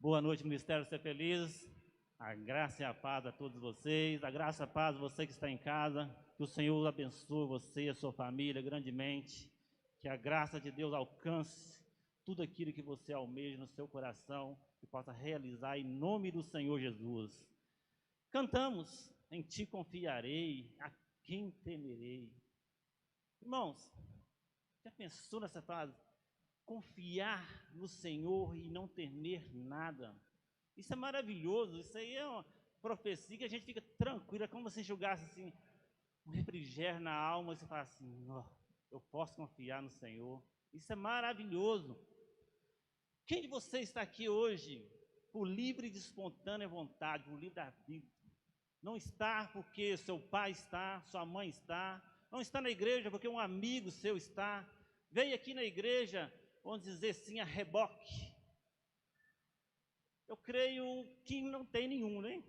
Boa noite, Ministério Ser Feliz. A graça e a paz a todos vocês. A graça e a paz a você que está em casa. Que o Senhor abençoe você e a sua família grandemente. Que a graça de Deus alcance tudo aquilo que você almeja no seu coração e possa realizar em nome do Senhor Jesus. Cantamos, em Ti confiarei, a quem temerei. Irmãos, já pensou nessa frase? Confiar no Senhor e não temer nada. Isso é maravilhoso, isso aí é uma profecia que a gente fica tranquilo, é como se enxugasse assim, um refrigério na alma, e você fala assim, oh, eu posso confiar no Senhor. Isso é maravilhoso. Quem de vocês está aqui hoje por livre e de espontânea vontade, por livre arbítrio? Não está porque seu pai está, sua mãe está, não está na igreja porque um amigo seu está, veio aqui na igreja, vamos dizer assim, a reboque. Eu creio que não tem nenhum, né?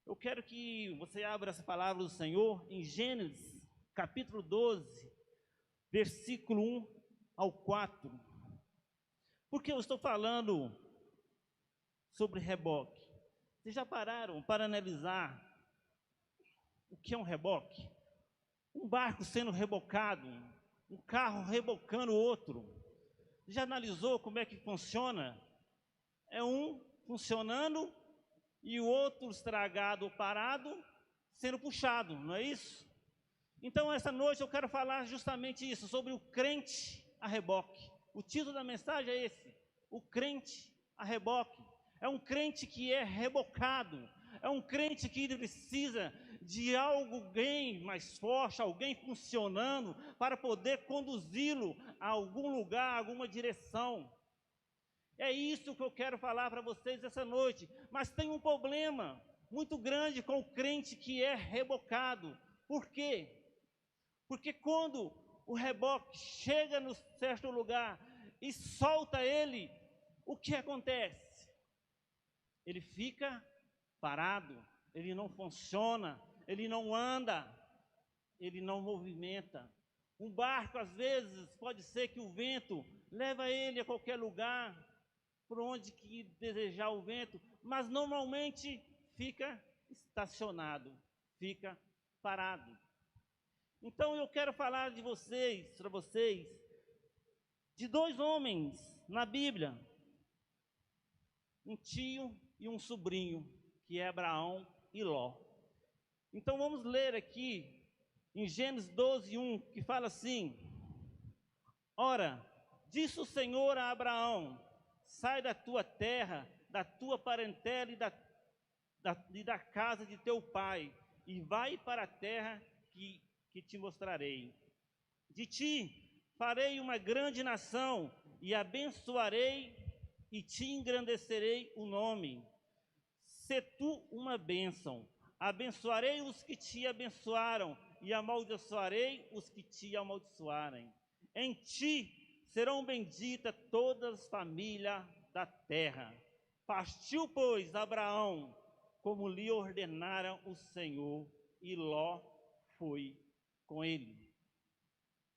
Eu quero que você abra essa palavra do Senhor em Gênesis, capítulo 12, versículo 1 ao 4. Por que eu estou falando sobre reboque? Vocês já pararam para analisar o que é um reboque? Um barco sendo rebocado, um carro rebocando o outro. Já analisou como é que funciona? É um funcionando e o outro estragado ou parado sendo puxado, não é isso? Então, essa noite eu quero falar justamente isso, sobre o crente a reboque. O título da mensagem é esse, o crente a reboque. É um crente que é rebocado, é um crente que precisa de alguém mais forte, alguém funcionando para poder conduzi-lo a algum lugar, a alguma direção. É isso que eu quero falar para vocês essa noite. Mas tem um problema muito grande com o crente que é rebocado. Por quê? Porque quando o reboque chega no certo lugar e solta ele, o que acontece? Ele fica parado, ele não funciona, ele não anda, ele não movimenta. Um barco, às vezes, pode ser que o vento leva ele a qualquer lugar, por onde que desejar o vento, mas normalmente fica estacionado, fica parado. Então eu quero falar de vocês, para vocês, de dois homens na Bíblia, um tio e um sobrinho, que é Abraão e Ló. Então vamos ler aqui em Gênesis 12, 1, que fala assim: Ora, disse o Senhor a Abraão: sai da tua terra, da tua parentela e da casa de teu pai, e vai para a terra que te mostrarei. De ti farei uma grande nação, e abençoarei e te engrandecerei o nome. Se tu uma bênção, abençoarei os que te abençoaram, e amaldiçoarei os que te amaldiçoarem. Em ti serão benditas todas as famílias da terra. Partiu, pois, Abraão, como lhe ordenara o Senhor, e Ló foi com ele.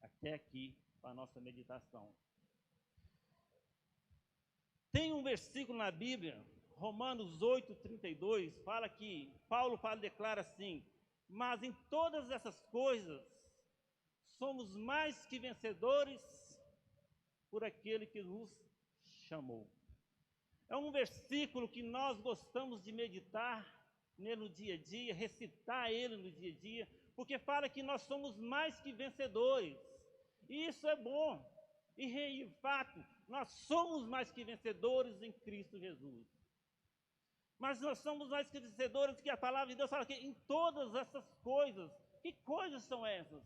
Até aqui para a nossa meditação. Tem um versículo na Bíblia, Romanos 8:32, fala que Paulo declara assim: mas em todas essas coisas somos mais que vencedores por aquele que nos chamou. É um versículo que nós gostamos de meditar nele no dia a dia, recitar ele no dia a dia, porque fala que nós somos mais que vencedores. E isso é bom. E de fato, nós somos mais que vencedores em Cristo Jesus. Mas nós somos mais que vencedores, que a palavra de Deus fala que em todas essas coisas. Que coisas são essas?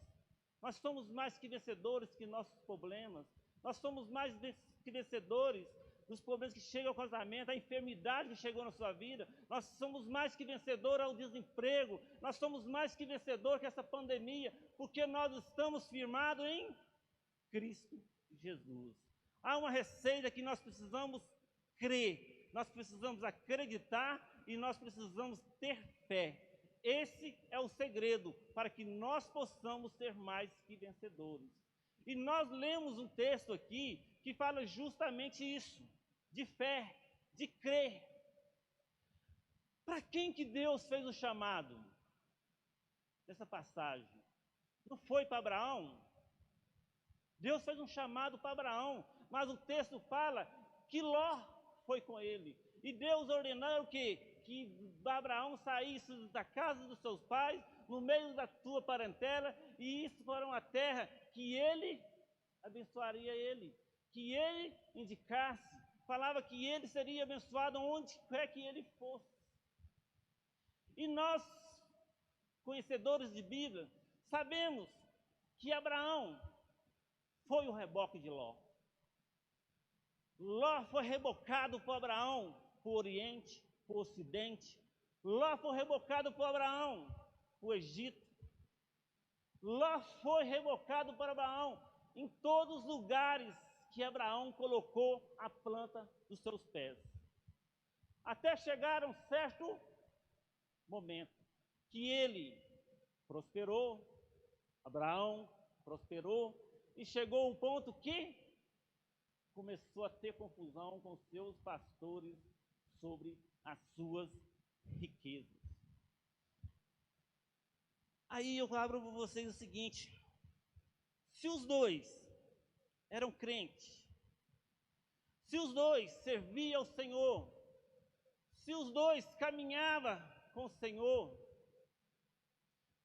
Nós somos mais que vencedores que nossos problemas. Nós somos mais que vencedores dos problemas que chegam ao casamento, a enfermidade que chegou na sua vida. Nós somos mais que vencedores ao desemprego. Nós somos mais que vencedores que essa pandemia, porque nós estamos firmados em Cristo Jesus. Há uma receita que nós precisamos crer, nós precisamos acreditar e nós precisamos ter fé. Esse é o segredo para que nós possamos ser mais que vencedores. E nós lemos um texto aqui que fala justamente isso, de fé. de crer. Para quem que Deus fez o chamado nessa passagem? Não foi para Abraão? Deus fez um chamado para Abraão, mas o texto fala que Ló foi com ele. E Deus ordenou o quê? Que Abraão saísse da casa dos seus pais, no meio da sua parentela, e isso para uma terra que ele abençoaria ele, que ele indicasse, falava que ele seria abençoado onde quer que ele fosse. E nós, conhecedores de Bíblia, sabemos que Abraão foi o reboque de Ló. Ló foi rebocado por Abraão, por Oriente, por Ocidente. Ló foi rebocado por Abraão, por Egito. Ló foi rebocado por Abraão em todos os lugares que Abraão colocou a planta dos seus pés. Até chegar a um certo momento que ele prosperou, Abraão prosperou, e chegou um ponto que começou a ter confusão com seus pastores sobre as suas riquezas. Aí eu abro para vocês o seguinte: se os dois eram crentes, se os dois serviam ao Senhor, se os dois caminhavam com o Senhor,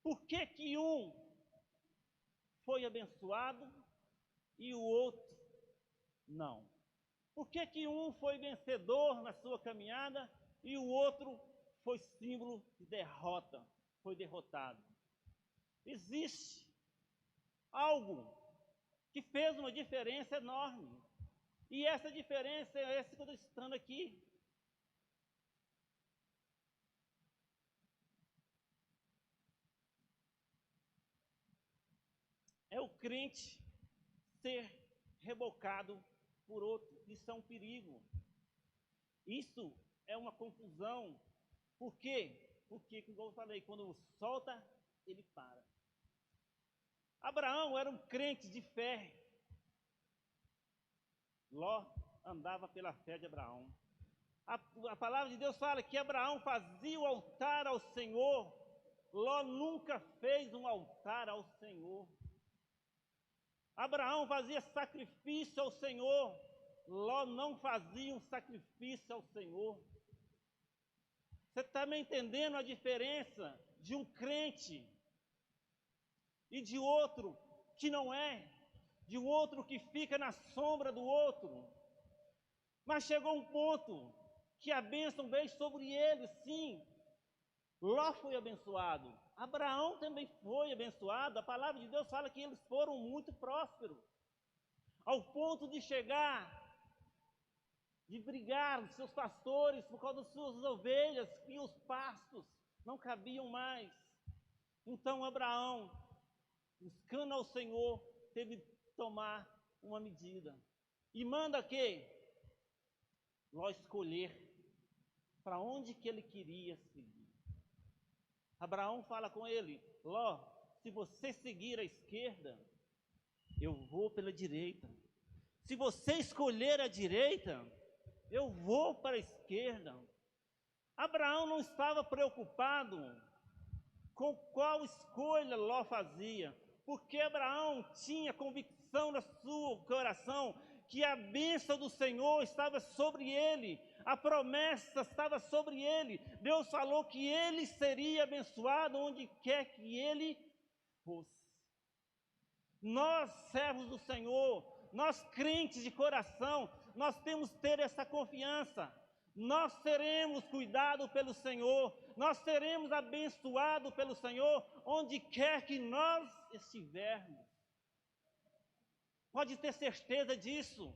por que que um foi abençoado e o outro não? Por que que um foi vencedor na sua caminhada e o outro foi símbolo de derrota, foi derrotado? Existe algo que fez uma diferença enorme. E essa diferença é essa que eu estou citando aqui. É o crente ser rebocado por outro. Isso é um perigo. Isso é uma confusão. Por quê? Porque, como eu falei, quando solta, ele para. Abraão era um crente de fé. Ló andava pela fé de Abraão. A palavra de Deus fala que Abraão fazia o altar ao Senhor. Ló nunca fez um altar ao Senhor. Abraão fazia sacrifício ao Senhor. Ló não fazia um sacrifício ao Senhor. Você está me entendendo a diferença de um crente e de outro que não é, de um outro que fica na sombra do outro? Mas chegou um ponto que a bênção veio sobre ele, sim. Ló foi abençoado, Abraão também foi abençoado. A palavra de Deus fala que eles foram muito prósperos, ao ponto de chegar, de brigar com seus pastores por causa das suas ovelhas, e os pastos não cabiam mais. Então Abraão, buscando ao Senhor, teve que tomar uma medida. E manda que Ló escolher para onde que ele queria seguir. Abraão fala com ele: Ló, se você seguir à esquerda, eu vou pela direita. Se você escolher a direita, eu vou para a esquerda. Abraão não estava preocupado com qual escolha Ló fazia, porque Abraão tinha convicção no seu coração que a bênção do Senhor estava sobre ele, a promessa estava sobre ele. Deus falou que ele seria abençoado onde quer que ele fosse. Nós, servos do Senhor, nós crentes de coração, nós temos que ter essa confiança. Nós seremos cuidados pelo Senhor, nós seremos abençoados pelo Senhor onde quer que nós estivermos. Pode ter certeza disso.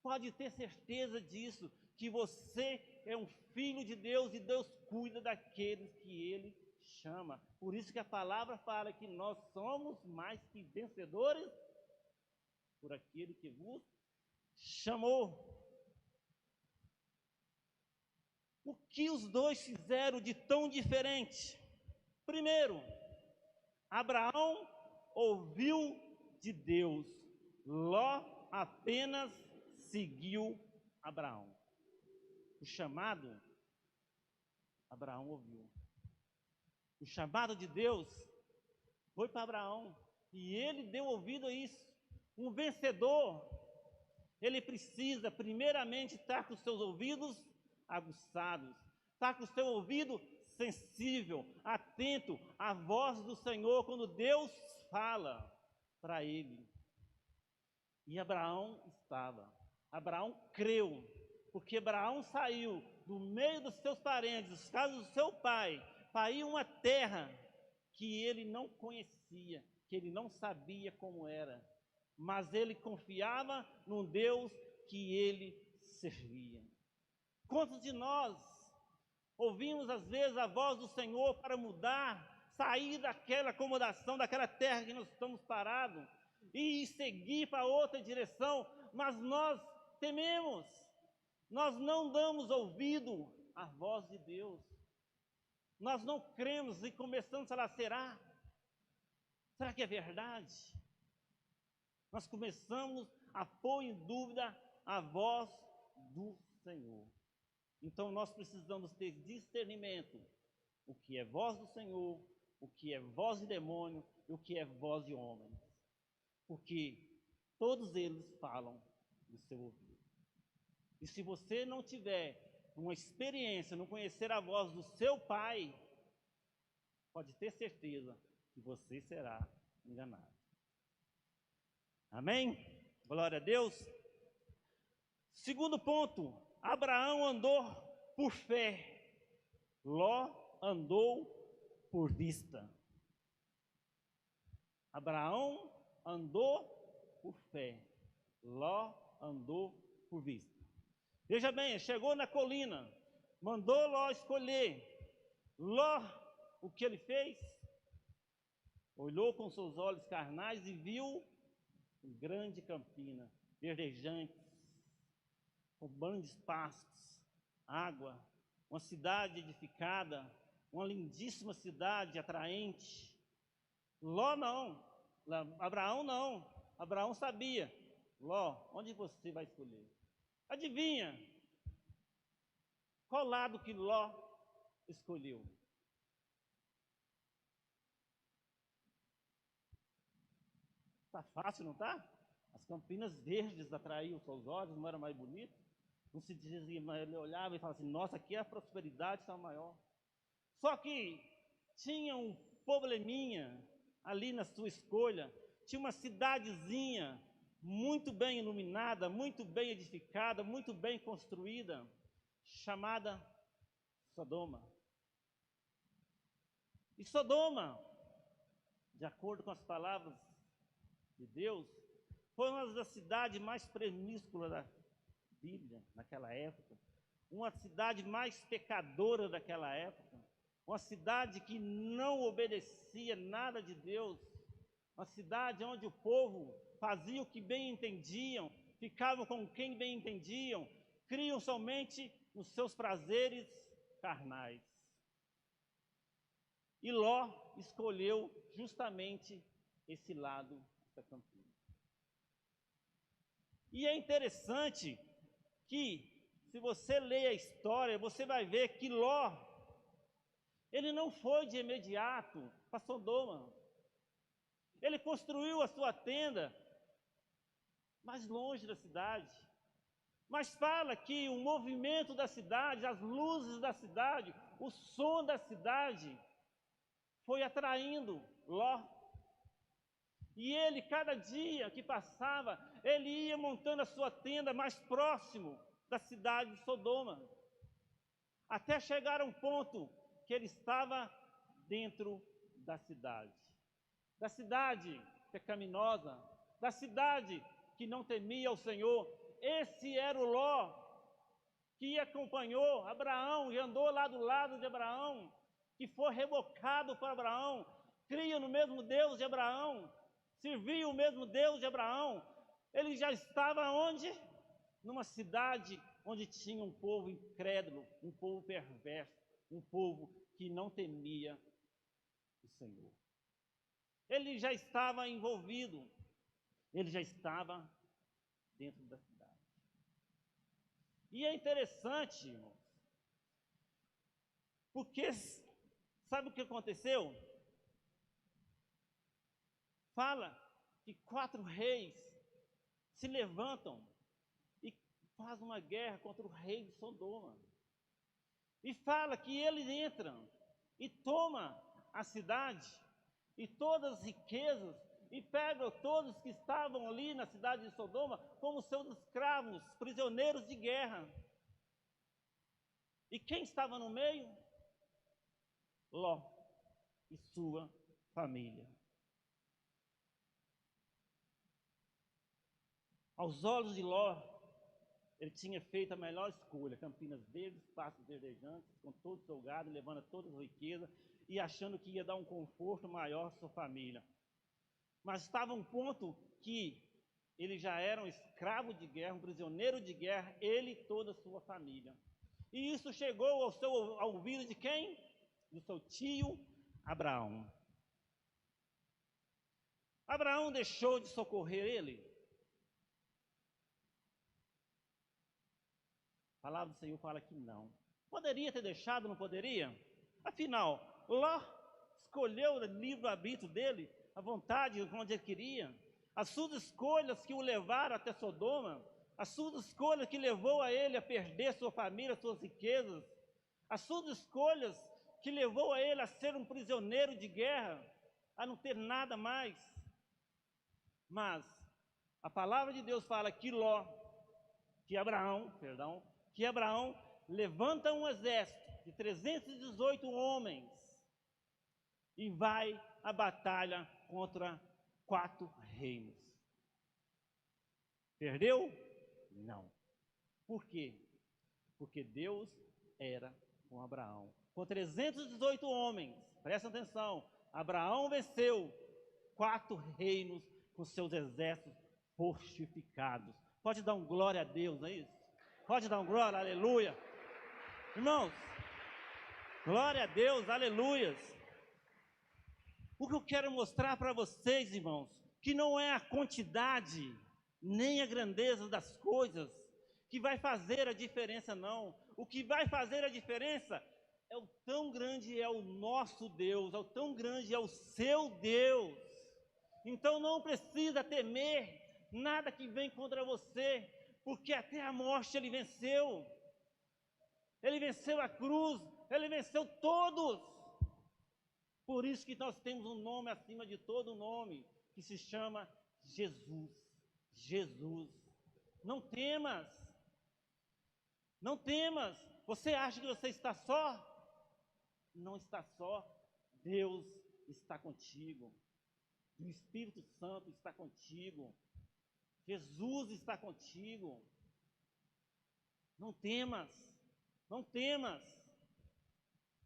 Pode ter certeza disso, que você é um filho de Deus e Deus cuida daqueles que Ele chama. Por isso que a palavra fala que nós somos mais que vencedores por aquele que vos chamou. O que os dois fizeram de tão diferente? Primeiro, Abraão ouviu de Deus, Ló apenas seguiu Abraão. o chamado, Abraão ouviu. O chamado de Deus foi para Abraão e ele deu ouvido a isso. Um vencedor, ele precisa primeiramente estar com os seus ouvidos aguçados, estar com o seu ouvido sensível, atento à voz do Senhor quando Deus fala para ele. E Abraão Abraão creu, porque Abraão saiu do meio dos seus parentes, dos casos do seu pai, para ir uma terra que ele não conhecia, que ele não sabia como era, mas ele confiava num Deus que ele servia. Quantos de nós ouvimos às vezes a voz do Senhor para mudar, sair daquela acomodação, daquela terra que nós estamos parados e seguir para outra direção, mas nós tememos, nós não damos ouvido à voz de Deus, nós não cremos e começamos a falar, será que é verdade? Nós começamos a pôr em dúvida a voz do Senhor. Então nós precisamos ter discernimento, o que é voz do Senhor, o que é voz de demônio e o que é voz de homem. Porque todos eles falam do seu ouvido. E se você não tiver uma experiência, não conhecer a voz do seu pai, pode ter certeza que você será enganado. Amém? Glória a Deus. Segundo ponto, Abraão andou por fé, Ló andou por vista. Abraão andou por fé, Ló andou por vista. Veja bem, chegou na colina, mandou Ló escolher. Ló, o que ele fez? Olhou com seus olhos carnais e viu uma grande campina, verdejante, com grandes pastos, água, uma cidade edificada, uma lindíssima cidade atraente. Ló não, Abraão não, Abraão sabia. Ló, onde você vai escolher? Adivinha? Qual lado que Ló escolheu? Tá fácil, não tá? As campinas verdes atraíam os seus olhos, não era mais bonito? Não se dizia, mas ele olhava e falava assim, nossa, aqui a prosperidade está maior. Só que tinha um probleminha ali na sua escolha, tinha uma cidadezinha muito bem iluminada, muito bem edificada, muito bem construída, chamada Sodoma. E Sodoma, de acordo com as palavras de Deus, foi uma das cidades mais promíscuas da Bíblia naquela época, uma cidade mais pecadora daquela época, uma cidade que não obedecia nada de Deus, uma cidade onde o povo fazia o que bem entendiam, ficavam com quem bem entendiam, criam somente nos seus prazeres carnais. E Ló escolheu justamente esse lado da campina. E é interessante que, se você ler a história, você vai ver que Ló, ele não foi de imediato para Sodoma. Ele construiu a sua tenda mais longe da cidade. Mas fala que o movimento da cidade, as luzes da cidade, o som da cidade, foi atraindo Ló. E ele, cada dia que passava, ele ia montando a sua tenda mais próximo da cidade de Sodoma, até chegar a um ponto que ele estava dentro da cidade pecaminosa, da cidade que não temia o Senhor. Esse era o Ló, que acompanhou Abraão e andou lá do lado de Abraão, que foi revocado por Abraão, cria no mesmo Deus de Abraão, servia o mesmo Deus de Abraão. Ele já estava onde? Numa cidade onde tinha um povo incrédulo, um povo perverso, um povo que não temia o Senhor. Ele já estava envolvido, ele já estava dentro da cidade. E é interessante, irmãos, porque sabe o que aconteceu? Fala que 4 reis se levantam e fazem uma guerra contra o rei de Sodoma. E fala que eles entram e tomam a cidade e todas as riquezas e pegam todos que estavam ali na cidade de Sodoma como seus escravos, prisioneiros de guerra. E quem estava no meio? Ló e sua família. Aos olhos de Ló, ele tinha feito a melhor escolha: Campinas Verdes, pastos verdejantes, com todo o seu gado, levando toda a riqueza e achando que ia dar um conforto maior à sua família. Mas estava um ponto que ele já era um escravo de guerra, um prisioneiro de guerra, ele e toda a sua família. E isso chegou ao ouvido de quem? Do seu tio Abraão. Abraão deixou de socorrer ele? A palavra do Senhor fala que não. Poderia ter deixado, não poderia? Afinal, Ló escolheu o livre-arbítrio dele, a vontade, onde ele queria. As suas escolhas que o levaram até Sodoma, as suas escolhas que levou a ele a perder sua família, suas riquezas, as suas escolhas que levou a ele a ser um prisioneiro de guerra, a não ter nada mais. Mas a palavra de Deus fala que Abraão levanta um exército de 318 homens e vai à batalha contra 4 reinos. Perdeu? Não. Por quê? Porque Deus era com Abraão. Com 318 homens, presta atenção, Abraão venceu 4 reinos com seus exércitos fortificados. Pode dar um glória a Deus, não é isso? Pode dar um glória, aleluia. Irmãos, glória a Deus, aleluias. O que eu quero mostrar para vocês, irmãos, que não é a quantidade, nem a grandeza das coisas que vai fazer a diferença, não. O que vai fazer a diferença é o tão grande é o nosso Deus, é o tão grande é o seu Deus. Então não precisa temer nada que vem contra você, porque até a morte ele venceu. Ele venceu a cruz, ele venceu todos. Por isso que nós temos um nome acima de todo nome, que se chama Jesus. Jesus. Não temas. Não temas. Você acha que você está só? Não está só. Deus está contigo. O Espírito Santo está contigo. Jesus está contigo. Não temas. Não temas.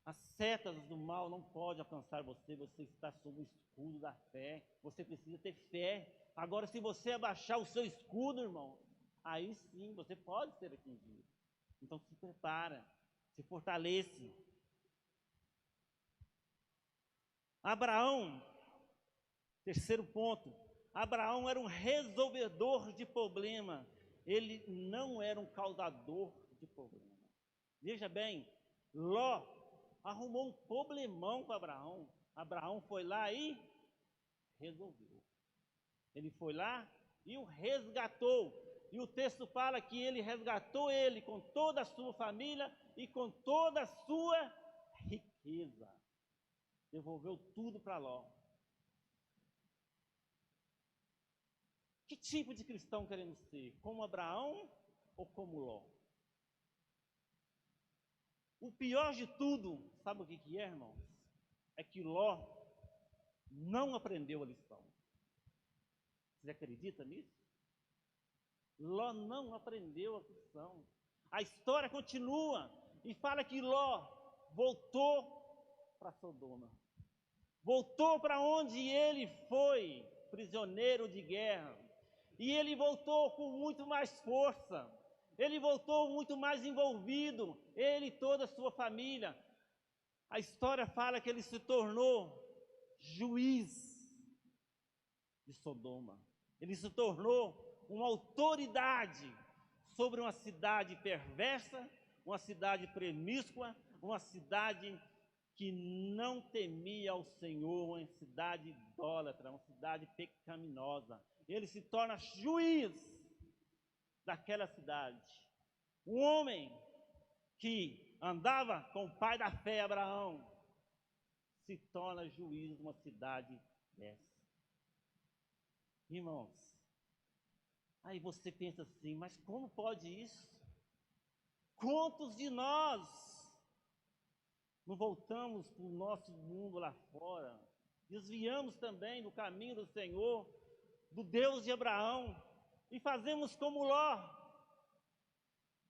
As setas do mal não podem alcançar você. Você está sob o escudo da fé. Você precisa ter fé. Agora, se você abaixar o seu escudo, irmão, aí sim você pode ser atingido. Então se prepara, se fortalece. Abraão, terceiro ponto, Abraão era um resolvedor de problema. Ele não era um causador de problema. Veja bem, Ló arrumou um problemão para Abraão. Abraão foi lá e resolveu. Ele foi lá e o resgatou. E o texto fala que ele resgatou ele com toda a sua família e com toda a sua riqueza. Devolveu tudo para Ló. Que tipo de cristão queremos ser? Como Abraão ou como Ló? O pior de tudo, sabe o que é, irmãos? É que Ló não aprendeu a lição. Você acredita nisso? Ló não aprendeu a lição. A história continua e fala que Ló voltou para Sodoma. Voltou para onde ele foi prisioneiro de guerra. E ele voltou com muito mais força. Ele voltou muito mais envolvido. Ele e toda a sua família. A história fala que ele se tornou juiz de Sodoma. Ele se tornou uma autoridade sobre uma cidade perversa, uma cidade promíscua, uma cidade que não temia ao Senhor, uma cidade idólatra, uma cidade pecaminosa. Ele se torna juiz daquela cidade. Um homem que andava com o pai da fé, Abraão, se torna juiz de uma cidade dessa. Irmãos, aí você pensa assim, mas como pode isso? Quantos de nós não voltamos para o nosso mundo lá fora? Desviamos também do caminho do Senhor, do Deus de Abraão, e fazemos como Ló.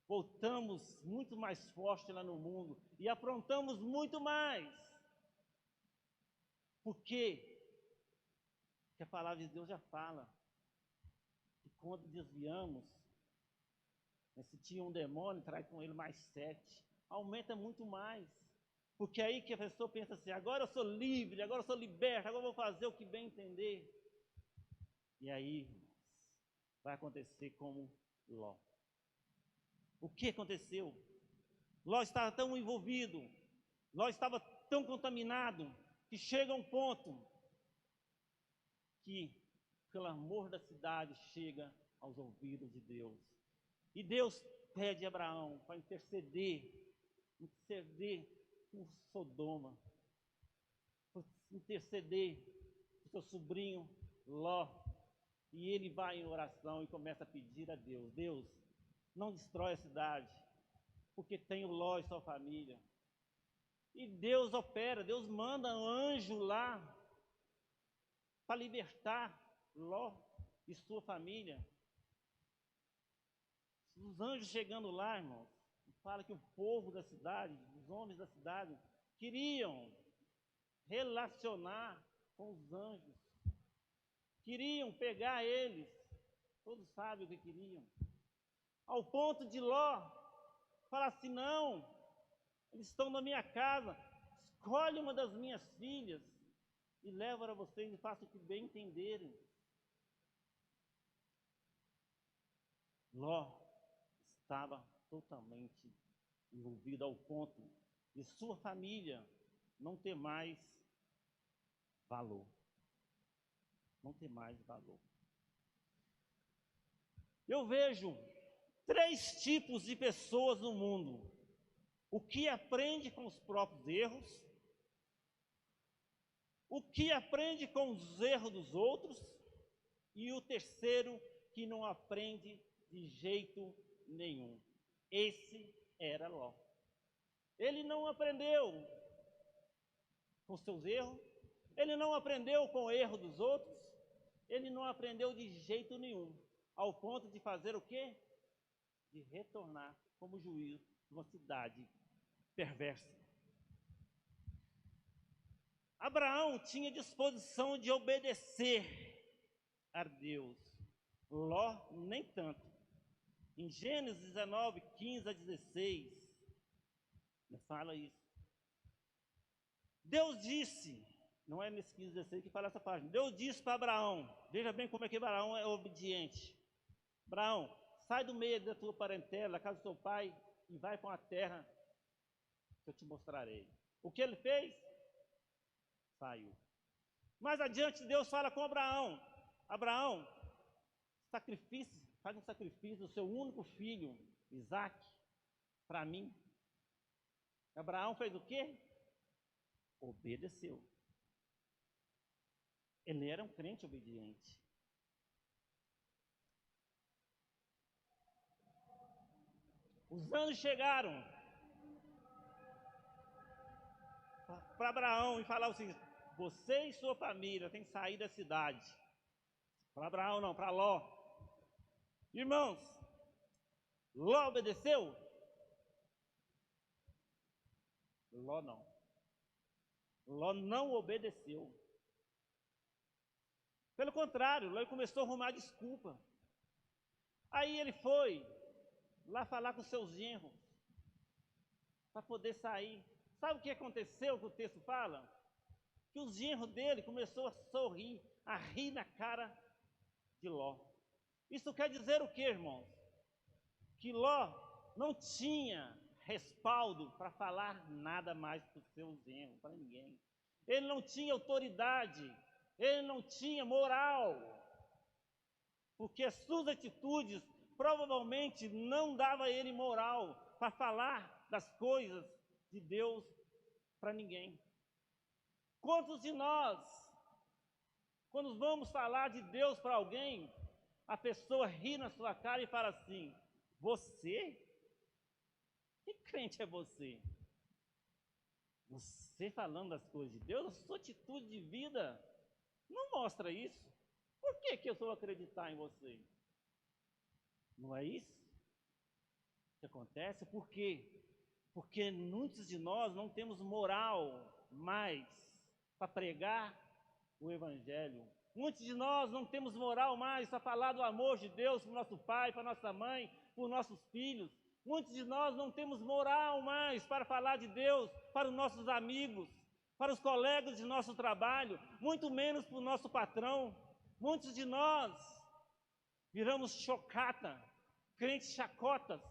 Voltamos muito mais forte lá no mundo e aprontamos muito mais. Por quê? Porque a palavra de Deus já fala que quando desviamos, se tinha um demônio, traz com ele mais 7. Aumenta muito mais. Porque aí que a pessoa pensa assim, agora eu sou livre, agora eu sou liberto, agora eu vou fazer o que bem entender. E aí, vai acontecer como Ló. O que aconteceu? Ló estava tão envolvido, Ló estava tão contaminado, que chega um ponto que o clamor da cidade chega aos ouvidos de Deus. E Deus pede a Abraão para interceder por Sodoma, por interceder por seu sobrinho Ló. E ele vai em oração e começa a pedir a Deus, Deus, não destrói a cidade, porque tem o Ló e sua família. E Deus opera, Deus manda um anjo lá para libertar Ló e sua família. Os anjos chegando lá, irmãos, fala que o povo da cidade, os homens da cidade, queriam relacionar com os anjos. Queriam pegar eles. Todos sabem o que queriam. Ao ponto de Ló falar assim, não, eles estão na minha casa, escolhe uma das minhas filhas e leva para vocês e faça o que bem entenderem. Ló estava totalmente envolvido ao ponto de sua família não ter mais valor. Não ter mais valor. Eu vejo 3 tipos de pessoas no mundo. O que aprende com os próprios erros, o que aprende com os erros dos outros, e o terceiro que não aprende de jeito nenhum. Esse era Ló. Ele não aprendeu com seus erros, ele não aprendeu com o erro dos outros, ele não aprendeu de jeito nenhum, ao ponto de fazer o quê? De retornar como juiz de uma cidade perversa. Abraão tinha disposição de obedecer a Deus, Ló nem tanto. Em Gênesis 19, 15 a 16, fala isso. Deus disse, não é nesse 15 a 16 que fala essa página, Deus disse para Abraão, veja bem como é que Abraão é obediente. Abraão, sai do meio da tua parentela, da casa do seu pai, e vai para uma terra que eu te mostrarei. O que ele fez? Saiu. Mais adiante, Deus fala com Abraão, Abraão, faz um sacrifício do seu único filho, Isaque, para mim. Abraão fez o quê? Obedeceu. Ele era um crente obediente. Os anjos chegaram para Abraão e falaram assim, você e sua família têm que sair da cidade. Para Abraão não, para Ló. Irmãos, Ló obedeceu? Ló não. Ló não obedeceu. Pelo contrário, Ló começou a arrumar desculpa. Aí ele foi lá falar com seus genros para poder sair. Sabe o que aconteceu que o texto fala? Que os genros dele começou a sorrir, a rir na cara de Ló. Isso quer dizer o que, irmãos? que Ló não tinha respaldo para falar nada mais para os seus genros, para ninguém. Ele não tinha autoridade, ele não tinha moral, porque as suas atitudes provavelmente não davam a ele moral para falar das coisas de Deus para ninguém. Quantos de nós, quando vamos falar de Deus para alguém, a pessoa ri na sua cara e fala assim: você? Que crente é você? Você falando das coisas de Deus, a sua atitude de vida não mostra isso. Por que eu vou acreditar em você? Não é isso que acontece? Por quê? Porque muitos de nós não temos moral mais para pregar o Evangelho. Muitos de nós não temos moral mais para falar do amor de Deus para o nosso pai, para a nossa mãe, para os nossos filhos. Muitos de nós não temos moral mais para falar de Deus para os nossos amigos, para os colegas de nosso trabalho, muito menos para o nosso patrão. Muitos de nós viramos chocata, crentes chacotas,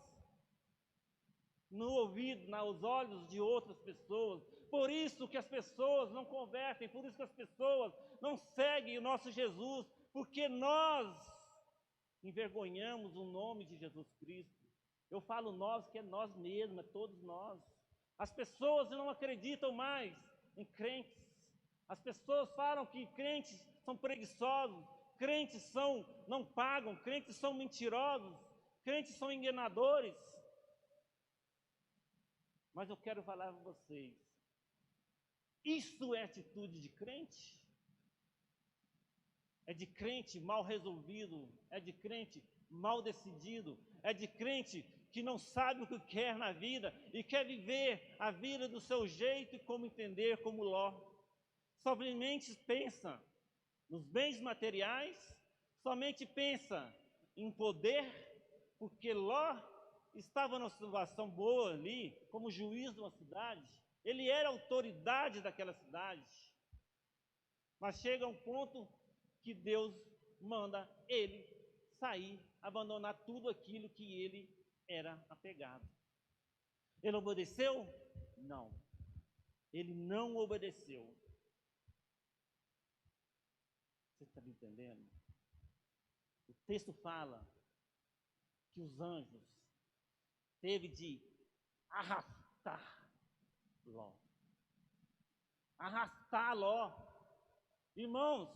no ouvido, nos olhos de outras pessoas. Por isso que as pessoas não convertem, por isso que as pessoas não seguem o nosso Jesus, porque nós envergonhamos o nome de Jesus Cristo. Eu falo nós, que é nós mesmos, é todos nós. As pessoas não acreditam mais em crentes. As pessoas falam que crentes são preguiçosos, crentes não pagam, crentes são mentirosos, crentes são enganadores. Mas eu quero falar para vocês, isso é atitude de crente? É de crente mal resolvido, é de crente mal decidido, é de crente que não sabe o que quer na vida e quer viver a vida do seu jeito e como entender, como Ló. Somente pensa nos bens materiais, somente pensa em poder, porque Ló estava numa situação boa ali, como juiz de uma cidade, ele era autoridade daquela cidade, mas chega um ponto que Deus manda ele sair, abandonar tudo aquilo que ele era apegado. Ele obedeceu? Não. Ele não obedeceu. Você está me entendendo? O texto fala que os anjos teve de arrastar Ló. Arrastar Ló. Irmãos,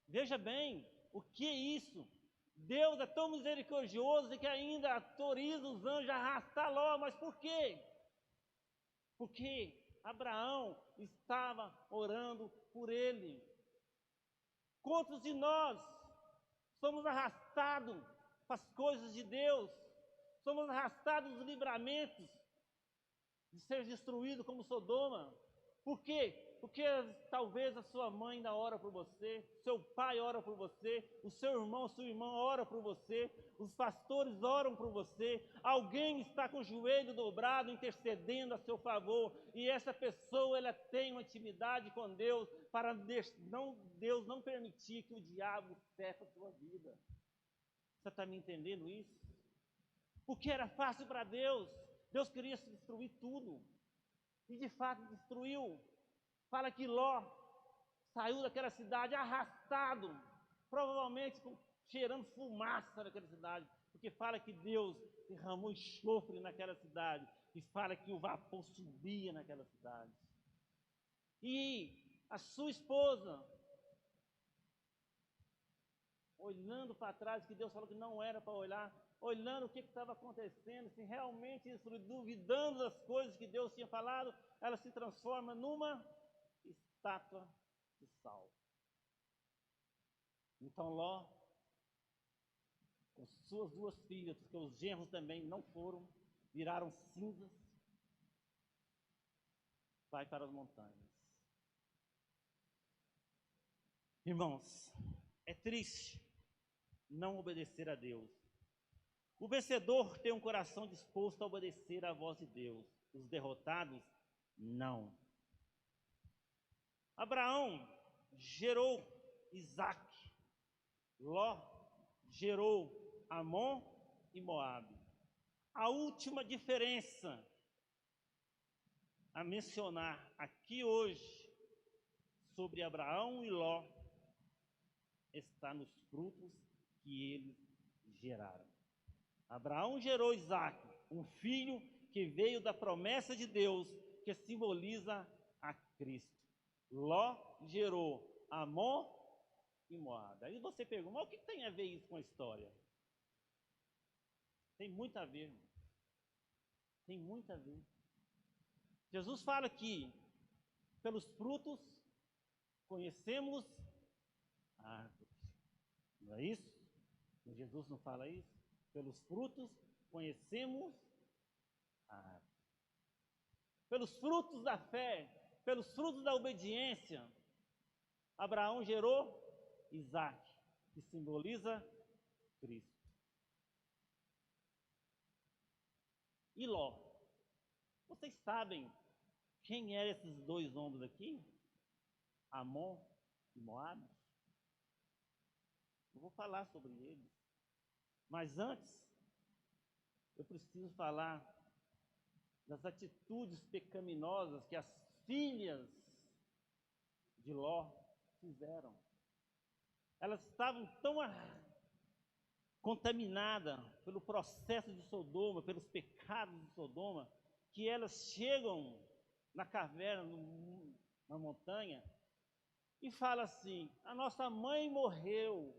veja bem, o que é isso? Deus é tão misericordioso que ainda autoriza os anjos a arrastar Ló, mas por quê? Porque Abraão estava orando por ele. Quantos de nós somos arrastados para as coisas de Deus? Somos arrastados dos livramentos de ser destruído como Sodoma. Por quê? Porque talvez a sua mãe ainda ora por você, seu pai ora por você, o seu irmão, sua irmã ora por você, os pastores oram por você, alguém está com o joelho dobrado intercedendo a seu favor, e essa pessoa ela tem uma intimidade com Deus para Deus não permitir que o diabo peça a sua vida. Você está me entendendo isso? Porque era fácil para Deus. Deus queria destruir tudo. E de fato destruiu. Fala que Ló saiu daquela cidade arrastado, provavelmente cheirando fumaça daquela cidade, porque fala que Deus derramou enxofre naquela cidade, e fala que o vapor subia naquela cidade. E a sua esposa, olhando para trás, que Deus falou que não era para olhar, olhando o que estava acontecendo, se realmente duvidando das coisas que Deus tinha falado, ela se transforma numa estátua de sal. Então Ló, com suas duas filhas, porque os genros também não foram, viraram cinzas, vai para as montanhas. Irmãos, é triste não obedecer a Deus. O vencedor tem um coração disposto a obedecer à voz de Deus. Os derrotados, não. Abraão gerou Isaac. Ló gerou Amon e Moabe. A última diferença a mencionar aqui hoje sobre Abraão e Ló está nos frutos que eles geraram. Abraão gerou Isaque, um filho que veio da promessa de Deus, que simboliza a Cristo. Ló gerou Amon e Moabe. Aí você pergunta, mas o que tem a ver isso com a história? Tem muito a ver, irmão. Tem muito a ver. Jesus fala que pelos frutos conhecemos a árvore. Não é isso? Jesus não fala isso? Pelos frutos conhecemos a árvore. Pelos frutos da fé, pelos frutos da obediência, Abraão gerou Isaque, que simboliza Cristo. E Ló. Vocês sabem quem eram esses dois homens aqui? Amon e Moabe? Eu vou falar sobre eles. Mas antes, eu preciso falar das atitudes pecaminosas que as filhas de Ló fizeram. Elas estavam tão contaminadas pelo processo de Sodoma, pelos pecados de Sodoma, que elas chegam na caverna, na montanha, e falam assim: a nossa mãe morreu,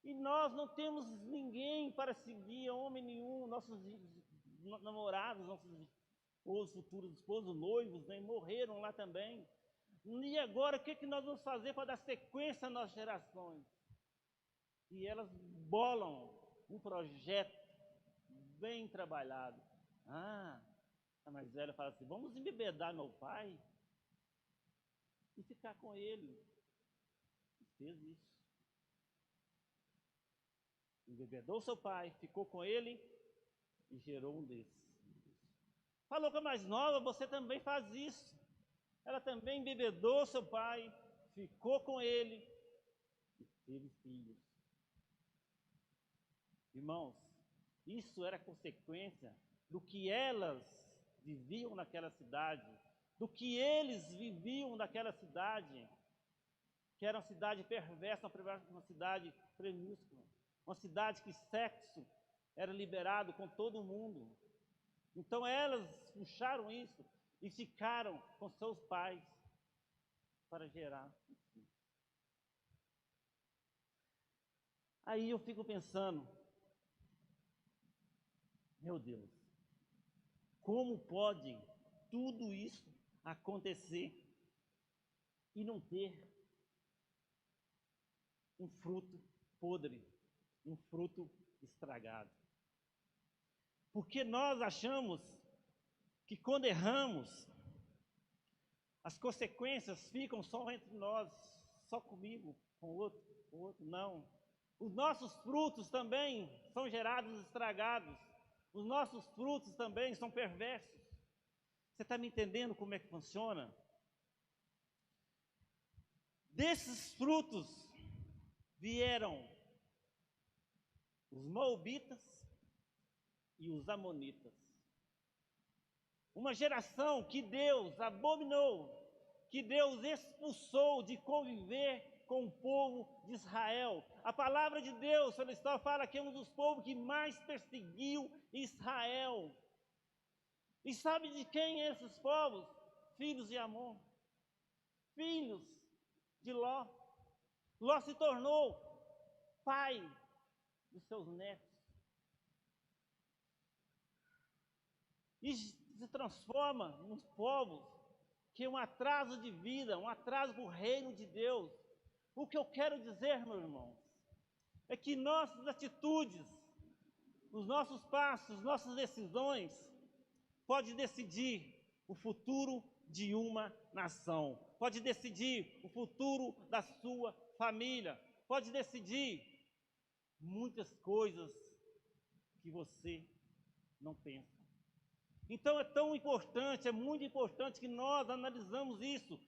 e nós não temos ninguém para seguir, homem nenhum, nossos namorados, nossos esposos, futuros esposos, noivos, né, morreram lá também. E agora, o que nós vamos fazer para dar sequência às nossas gerações? E elas bolam um projeto bem trabalhado. A mais velha fala assim: vamos embebedar meu pai e ficar com ele. E fez isso. Embebedou seu pai, ficou com ele e gerou um desses. Falou com a mais nova: você também faz isso. Ela também embebedou seu pai, ficou com ele e teve filhos. Irmãos, isso era consequência do que elas viviam naquela cidade, do que eles viviam naquela cidade, que era uma cidade perversa, uma cidade promíscua, uma cidade que sexo era liberado com todo mundo. Então elas puxaram isso e ficaram com seus pais para gerar. Aí eu fico pensando, meu Deus, como pode tudo isso acontecer e não ter um fruto podre, um fruto estragado? Porque nós achamos que quando erramos, as consequências ficam só entre nós, só comigo, com o outro, não. Os nossos frutos também são gerados estragados. Os nossos frutos também são perversos. Você está me entendendo como é que funciona? Desses frutos vieram os moabitas e os amonitas. Uma geração que Deus abominou, que Deus expulsou de conviver com o povo de Israel. A palavra de Deus, Celestial, fala que é um dos povos que mais perseguiu Israel. E sabe de quem é esses povos? Filhos de Amon, filhos de Ló. Ló se tornou pai dos seus netos. E se transforma nos povos que é um atraso de vida, um atraso para o reino de Deus. O que eu quero dizer, meus irmãos, é que nossas atitudes, os nossos passos, nossas decisões, pode decidir o futuro de uma nação, pode decidir o futuro da sua família, pode decidir muitas coisas que você não pensa. Então é tão importante, é muito importante que nós analisamos isso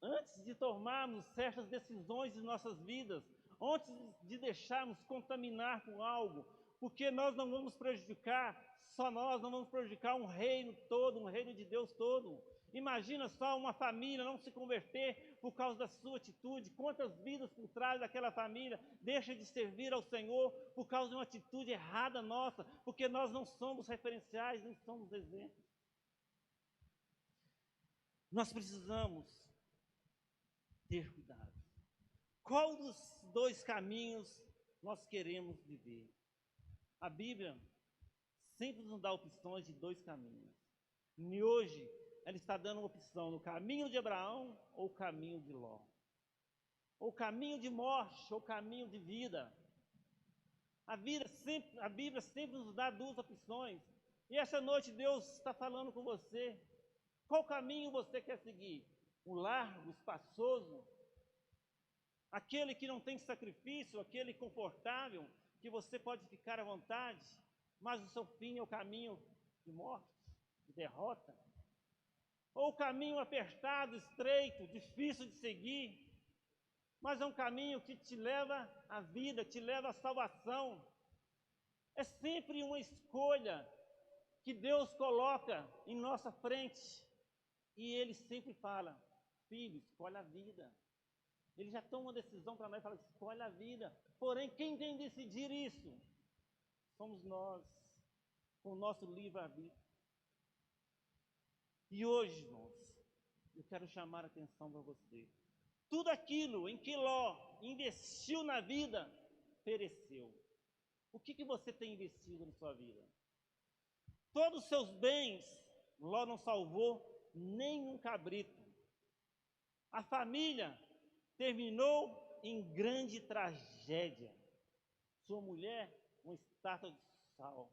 antes de tomarmos certas decisões em nossas vidas, antes de deixarmos contaminar com algo, porque nós não vamos prejudicar só nós, não vamos prejudicar um reino todo, um reino de Deus todo. Imagina só uma família não se converter por causa da sua atitude. Quantas vidas por trás daquela família deixam de servir ao Senhor por causa de uma atitude errada nossa, porque nós não somos referenciais, nem somos exemplos. Nós precisamos ter cuidado. Qual dos dois caminhos nós queremos viver? A Bíblia sempre nos dá opções de dois caminhos. E hoje, ela está dando uma opção no caminho de Abraão ou o caminho de Ló. Ou caminho de morte ou caminho de vida. A Bíblia sempre nos dá duas opções. E essa noite Deus está falando com você. Qual caminho você quer seguir? O largo, o espaçoso? Aquele que não tem sacrifício, aquele confortável, que você pode ficar à vontade, mas o seu fim é o caminho de morte, de derrota? Ou o caminho apertado, estreito, difícil de seguir, mas é um caminho que te leva à vida, te leva à salvação? É sempre uma escolha que Deus coloca em nossa frente. E Ele sempre fala: filho, escolhe a vida. Ele já toma uma decisão para nós e fala: escolhe a vida. Porém, quem tem que decidir isso? Somos nós, com o nosso livre-arbítrio. E hoje, irmãos, eu quero chamar a atenção para você. Tudo aquilo em que Ló investiu na vida, pereceu. O que você tem investido na sua vida? Todos os seus bens, Ló não salvou nem um cabrito. A família terminou em grande tragédia. Sua mulher, uma estátua de sal.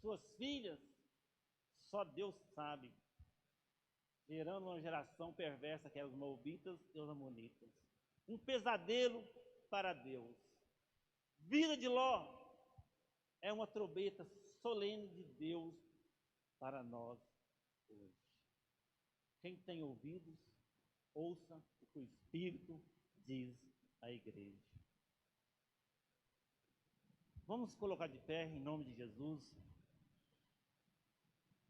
Suas filhas, só Deus sabe. Gerando uma geração perversa, que é os moabitas e os amonitas. Um pesadelo para Deus. Vida de Ló é uma trombeta solene de Deus para nós hoje. Quem tem ouvidos, ouça o que o Espírito diz à igreja. Vamos colocar de pé em nome de Jesus.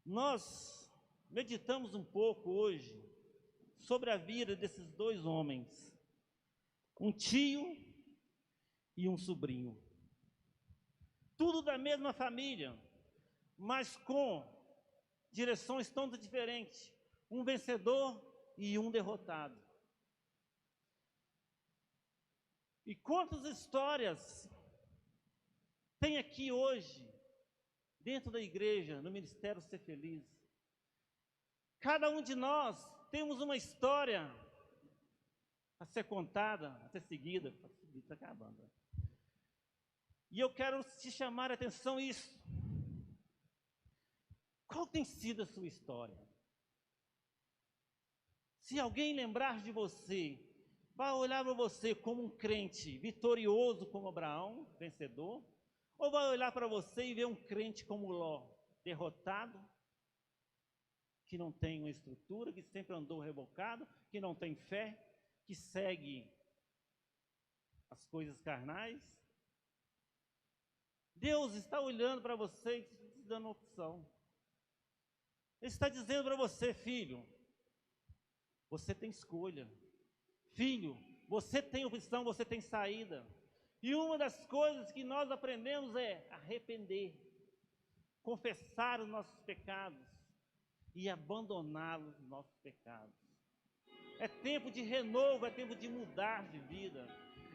Nós meditamos um pouco hoje sobre a vida desses dois homens, um tio e um sobrinho. Tudo da mesma família, mas com direções tão diferentes. Um vencedor e um derrotado. E quantas histórias tem aqui hoje, dentro da igreja, no Ministério Ser Feliz? Cada um de nós temos uma história a ser contada, a ser seguida. Está acabando. E eu quero te chamar a atenção isso. Qual tem sido a sua história? Se alguém lembrar de você, vai olhar para você como um crente vitorioso como Abraão, vencedor, ou vai olhar para você e ver um crente como Ló, derrotado, que não tem uma estrutura, que sempre andou rebocado, que não tem fé, que segue as coisas carnais? Deus está olhando para você e te dando uma opção. Ele está dizendo para você: filho, você tem escolha. Filho, você tem opção, você tem saída. E uma das coisas que nós aprendemos é arrepender, confessar os nossos pecados e abandonar os nossos pecados. É tempo de renovo, é tempo de mudar de vida.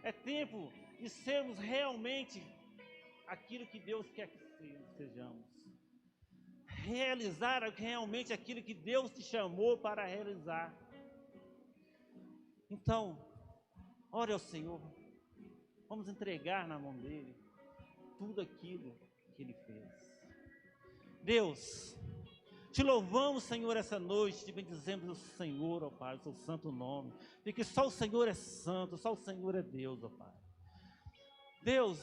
É tempo de sermos realmente aquilo que Deus quer que sejamos. Realizar realmente aquilo que Deus te chamou para realizar. Então, ore ao Senhor. Vamos entregar na mão dele tudo aquilo que ele fez. Deus, te louvamos, Senhor, essa noite, te bendizemos o Senhor, ó Pai, o seu santo nome, porque só o Senhor é santo, só o Senhor é Deus, ó Pai. Deus,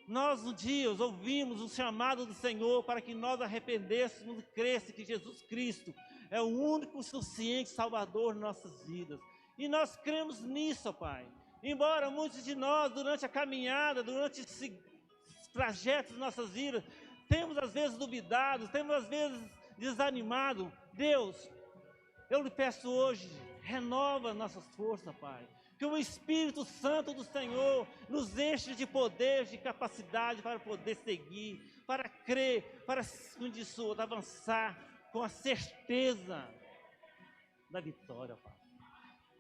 nós um dia ouvimos o chamado do Senhor para que nós arrependêssemos e crescêssemos que Jesus Cristo é o único suficiente Salvador de nossas vidas. E nós cremos nisso, ó Pai. Embora muitos de nós, durante a caminhada, durante trajetos de nossas vidas, temos às vezes duvidado, temos às vezes desanimado. Deus, eu lhe peço hoje, renova nossas forças, Pai. Que o Espírito Santo do Senhor nos enche de poder, de capacidade para poder seguir, para crer, para avançar com a certeza da vitória, Pai.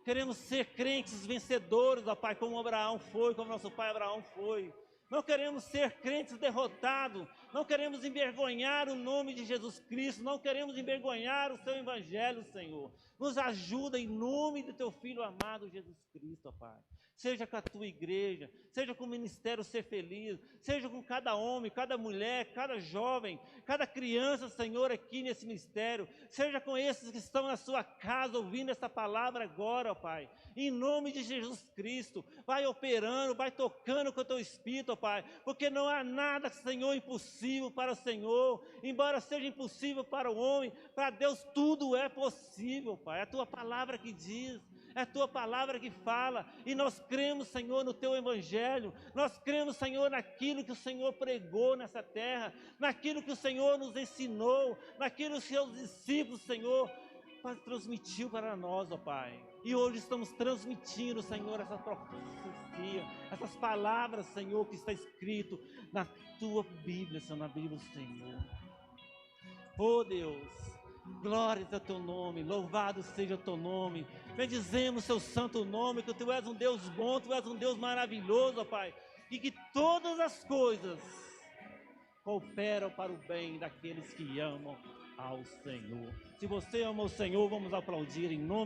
Queremos ser crentes vencedores, ó Pai, como Abraão foi, como nosso pai Abraão foi. Não queremos ser crentes derrotados, não queremos envergonhar o nome de Jesus Cristo, não queremos envergonhar o seu Evangelho, Senhor. Nos ajuda em nome do teu Filho amado Jesus Cristo, ó Pai. Seja com a tua igreja, seja com o ministério Ser Feliz, seja com cada homem, cada mulher, cada jovem, cada criança, Senhor, aqui nesse ministério, seja com esses que estão na sua casa ouvindo essa palavra agora, ó Pai. Em nome de Jesus Cristo, vai operando, vai tocando com o teu Espírito, ó Pai, porque não há nada, Senhor, impossível para o Senhor, embora seja impossível para o homem, para Deus tudo é possível, Pai. É a tua palavra que diz. É a tua palavra que fala, e nós cremos, Senhor, no teu Evangelho, nós cremos, Senhor, naquilo que o Senhor pregou nessa terra, naquilo que o Senhor nos ensinou, naquilo que os seus discípulos, Senhor, transmitiu para nós, ó Pai. E hoje estamos transmitindo, Senhor, essa profecia, essas palavras, Senhor, que está escrito na tua Bíblia, Senhor, na Bíblia do Senhor. Oh Deus, glórias ao teu nome, louvado seja o teu nome. Bendizemos o seu santo nome, que tu és um Deus bom, tu és um Deus maravilhoso, ó Pai. E que todas as coisas cooperam para o bem daqueles que amam ao Senhor. Se você ama o Senhor, vamos aplaudir em nome